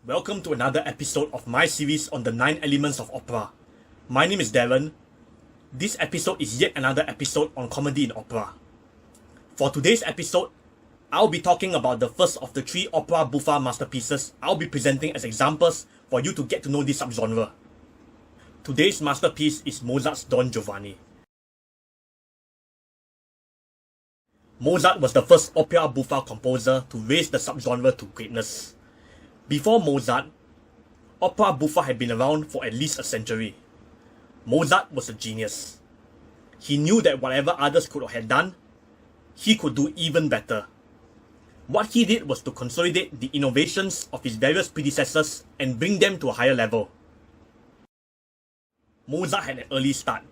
Welcome to another episode of my series on the 9 elements of opera. My name is Darren. This episode is yet another episode on comedy in opera. For today's episode, I'll be talking about the first of the 3 opera buffa masterpieces I'll be presenting as examples for you to get to know this subgenre. Today's masterpiece is Mozart's Don Giovanni. Mozart was the first opera buffa composer to raise the subgenre to greatness. Before Mozart, opera buffa had been around for at least a century. Mozart was a genius. He knew that whatever others could have done, he could do even better. What he did was to consolidate the innovations of his various predecessors and bring them to a higher level. Mozart had an early start.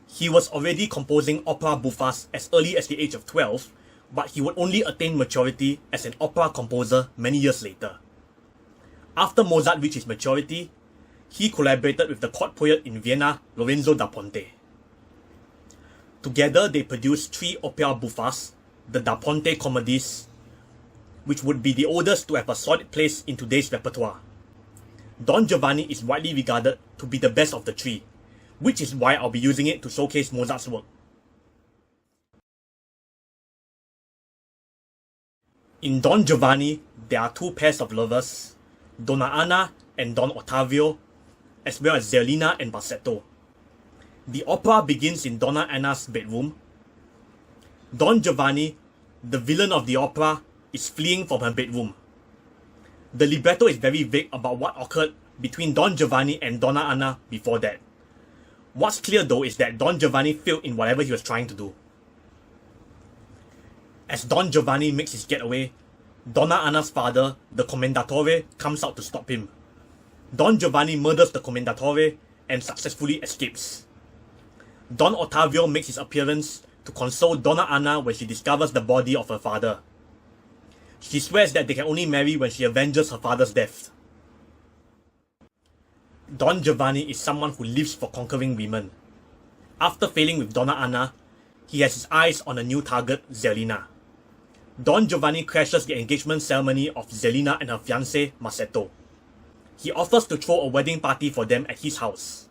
He was already composing opera buffas as early as the age of 12, but he would only attain maturity as an opera composer many years later. After Mozart reached his maturity, he collaborated with the court poet in Vienna, Lorenzo da Ponte. Together they produced 3 opera buffas, the Da Ponte comedies, which would be the oldest to have a solid place in today's repertoire. Don Giovanni is widely regarded to be the best of the 3, which is why I'll be using it to showcase Mozart's work. In Don Giovanni, there are 2 pairs of lovers, Donna Anna and Don Ottavio, as well as Zerlina and Masetto. The opera begins in Donna Anna's bedroom. Don Giovanni, the villain of the opera, is fleeing from her bedroom. The libretto is very vague about what occurred between Don Giovanni and Donna Anna before that. What's clear though is that Don Giovanni failed in whatever he was trying to do. As Don Giovanni makes his getaway, Donna Anna's father, the Commendatore, comes out to stop him. Don Giovanni murders the Commendatore and successfully escapes. Don Ottavio makes his appearance to console Donna Anna when she discovers the body of her father. She swears that they can only marry when she avenges her father's death. Don Giovanni is someone who lives for conquering women. After failing with Donna Anna, he has his eyes on a new target, Zerlina. Don Giovanni crashes the engagement ceremony of Zerlina and her fiancé, Masetto. He offers to throw a wedding party for them at his house.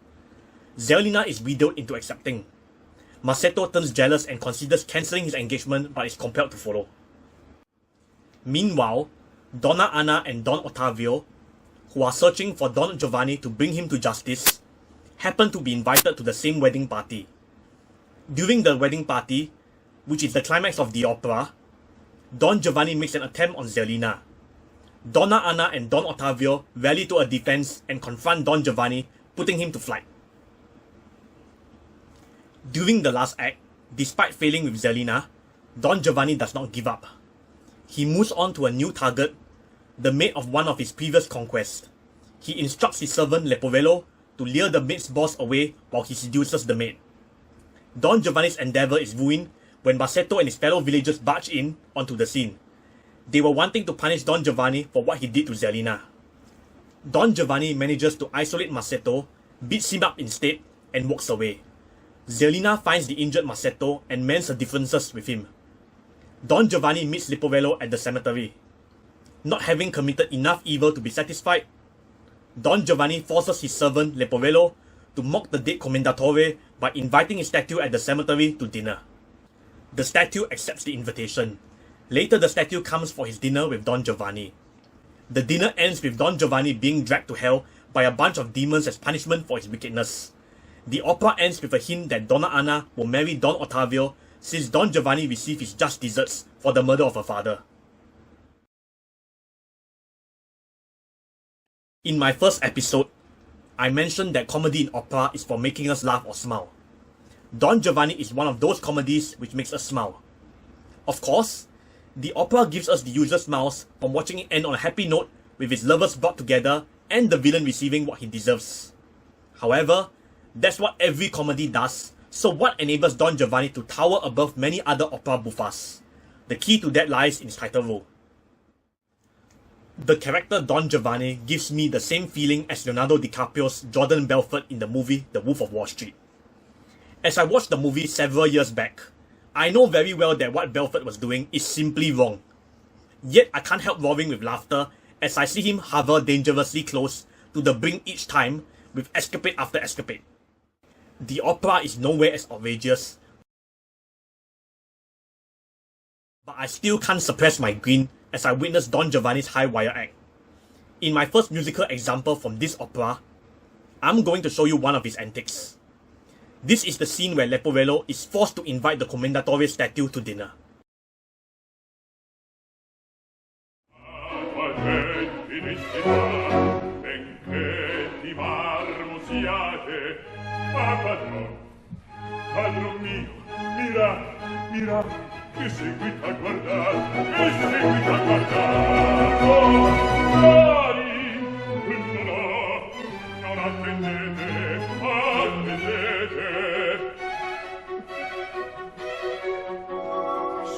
Zerlina is widowed into accepting. Masetto turns jealous and considers cancelling his engagement but is compelled to follow. Meanwhile, Donna Anna and Don Ottavio, who are searching for Don Giovanni to bring him to justice, happen to be invited to the same wedding party. During the wedding party, which is the climax of the opera, Don Giovanni makes an attempt on Zerlina. Donna Anna and Don Ottavio rally to a defense and confront Don Giovanni, putting him to flight. During the last act, despite failing with Zerlina, Don Giovanni does not give up. He moves on to a new target, the maid of one of his previous conquests. He instructs his servant Leporello to lure the maid's boss away while he seduces the maid. Don Giovanni's endeavour is ruined when Masetto and his fellow villagers barge in onto the scene. They were wanting to punish Don Giovanni for what he did to Zerlina. Don Giovanni manages to isolate Masetto, beats him up instead, and walks away. Zerlina finds the injured Masetto and mends her differences with him. Don Giovanni meets Leporello at the cemetery. Not having committed enough evil to be satisfied, Don Giovanni forces his servant Leporello to mock the dead Commendatore by inviting his statue at the cemetery to dinner. The statue accepts the invitation. Later the statue comes for his dinner with Don Giovanni. The dinner ends with Don Giovanni being dragged to hell by a bunch of demons as punishment for his wickedness. The opera ends with a hint that Donna Anna will marry Don Ottavio since Don Giovanni received his just deserts for the murder of her father. In my first episode, I mentioned that comedy in opera is for making us laugh or smile. Don Giovanni is one of those comedies which makes us smile. Of course, the opera gives us the usual smiles from watching it end on a happy note with its lovers brought together and the villain receiving what he deserves. However, that's what every comedy does, so what enables Don Giovanni to tower above many other opera buffas? The key to that lies in his title role. The character Don Giovanni gives me the same feeling as Leonardo DiCaprio's Jordan Belfort in the movie The Wolf of Wall Street. As I watched the movie several years back, I know very well that what Belfort was doing is simply wrong. Yet I can't help roaring with laughter as I see him hover dangerously close to the brink each time with escapade after escapade. The opera is nowhere as outrageous, but I still can't suppress my grin as I witness Don Giovanni's high wire act. In my first musical example from this opera, I'm going to show you one of his antics. This is the scene where Leporello is forced to invite the Commendatore statue to dinner. Padron mio, mira, che seguita a guardar, fuori, non attendete,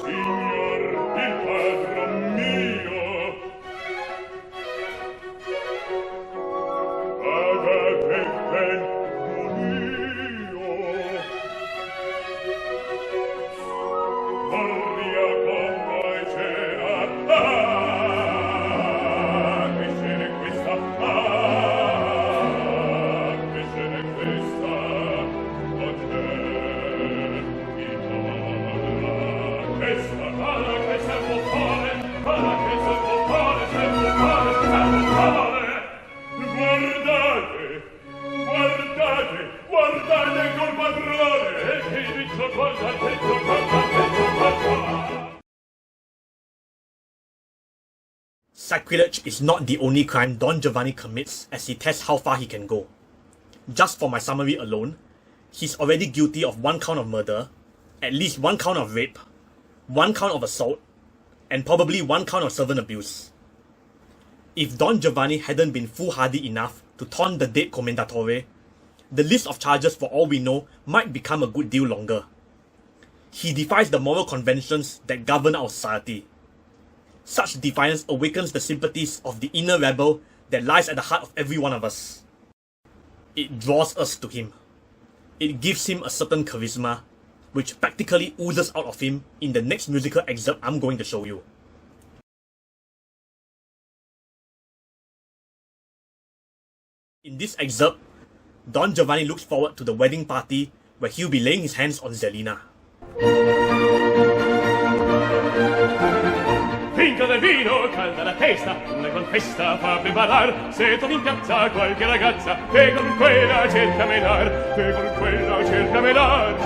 signor, il padron mio, pagate ben Sacrilege is not the only crime Don Giovanni commits as he tests how far he can go. Just for my summary alone, he's already guilty of 1 count of murder, at least 1 count of rape, 1 count of assault, and probably 1 count of servant abuse. If Don Giovanni hadn't been foolhardy enough to taunt the dead Commendatore, the list of charges for all we know might become a good deal longer. He defies the moral conventions that govern our society. Such defiance awakens the sympathies of the inner rebel that lies at the heart of every one of us. It draws us to him. It gives him a certain charisma, which practically oozes out of him in the next musical excerpt I'm going to show you. In this excerpt, Don Giovanni looks forward to the wedding party where he'll be laying his hands on Zelina. Finca del vino, calda la testa, una confessa fa preparar. Se trovi in piazza qualche ragazza, che con quella cerca menar, che con quella cerca menar,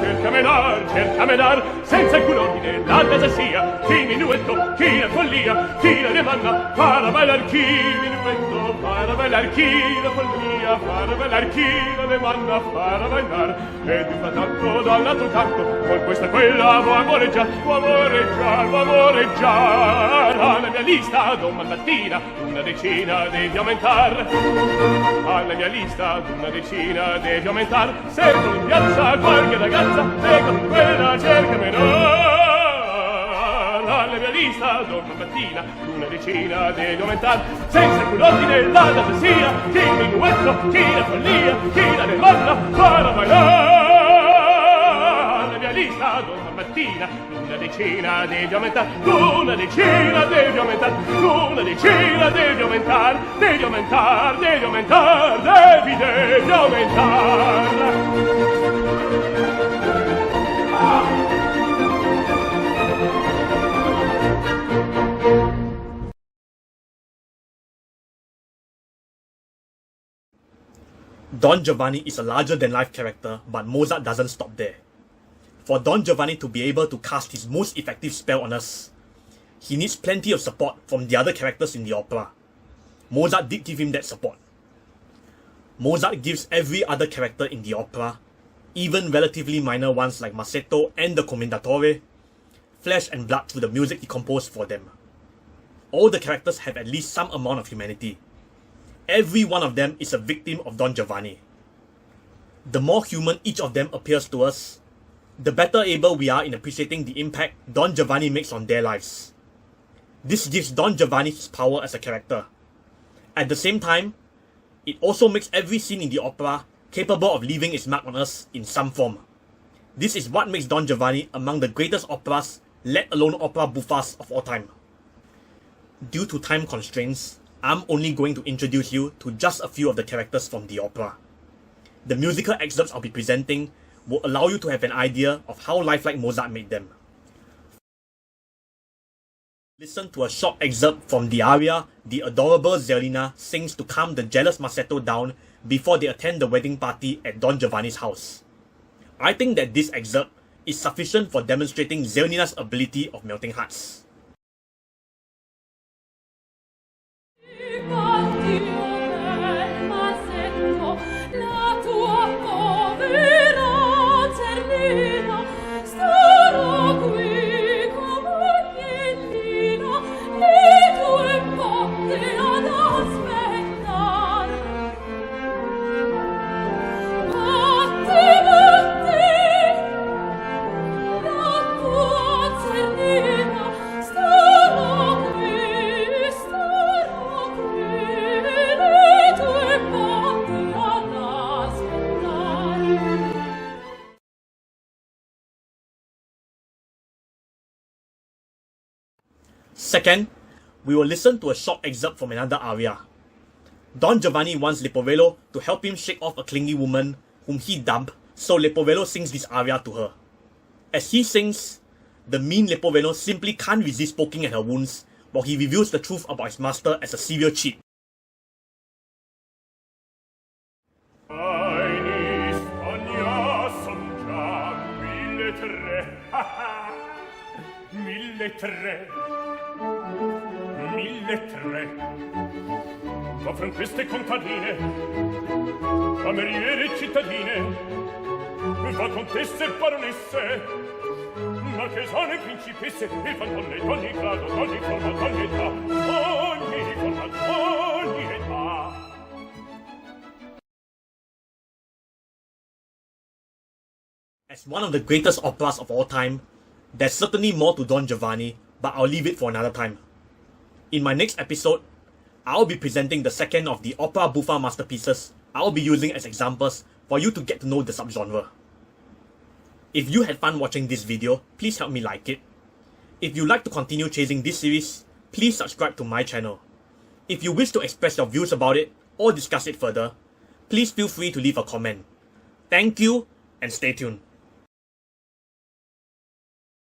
senza alcun ordine, la casa sia, chi minuetto, chi la follia, chi la demanda, para bailar chi minuetto, para bailar chi la follia, para bailar chi la demanda, para bailar, ed un tanto dall'altro canto, con questa quella vuoi amoreggiar, alla mia lista domani mattina una decina devi aumentar, alla mia lista una decina devi aumentar, se con in piazza qualche ragazza e con quella cerca menar, alla mia lista domani mattina una decina devi aumentar, senza alcun ordine la casa sia, chi il minuetto, chi la follia, chi la demanda, para bailar, alla mia lista domani mattina una decina devi aumentar, una decina devi aumentar, una decina devi aumentar, devi aumentar, devi aumentar, devi aumentar. Don Giovanni is a larger-than-life character, but Mozart doesn't stop there. For Don Giovanni to be able to cast his most effective spell on us, he needs plenty of support from the other characters in the opera. Mozart did give him that support. Mozart gives every other character in the opera, even relatively minor ones like Masetto and the Commendatore, flesh and blood through the music he composed for them. All the characters have at least some amount of humanity. Every one of them is a victim of Don Giovanni. The more human each of them appears to us, the better able we are in appreciating the impact Don Giovanni makes on their lives. This gives Don Giovanni his power as a character. At the same time, it also makes every scene in the opera capable of leaving its mark on us in some form. This is what makes Don Giovanni among the greatest operas, let alone opera buffas of all time. Due to time constraints, I'm only going to introduce you to just a few of the characters from the opera. The musical excerpts I'll be presenting will allow you to have an idea of how lifelike Mozart made them. Listen to a short excerpt from the aria the adorable Zerlina sings to calm the jealous Masetto down before they attend the wedding party at Don Giovanni's house. I think that this excerpt is sufficient for demonstrating Zerlina's ability of melting hearts. Second, we will listen to a short excerpt from another aria. Don Giovanni wants Leporello to help him shake off a clingy woman whom he dumped, so Leporello sings this aria to her. As he sings, the mean Leporello simply can't resist poking at her wounds while he reveals the truth about his master as a serial cheat. Offrono queste contadine, cameriere cittadine, va contesse e baronesse, marchesane e principesse, e van donne d'ogni grado, d'ogni forma, d'ogni età, d'ogni età. As one of the greatest operas of all time, there's certainly more to Don Giovanni, but I'll leave it for another time. In my next episode, I'll be presenting the second of the opera buffa masterpieces I'll be using as examples for you to get to know the subgenre. If you had fun watching this video, please help me like it. If you'd like to continue chasing this series, please subscribe to my channel. If you wish to express your views about it or discuss it further, please feel free to leave a comment. Thank you and stay tuned.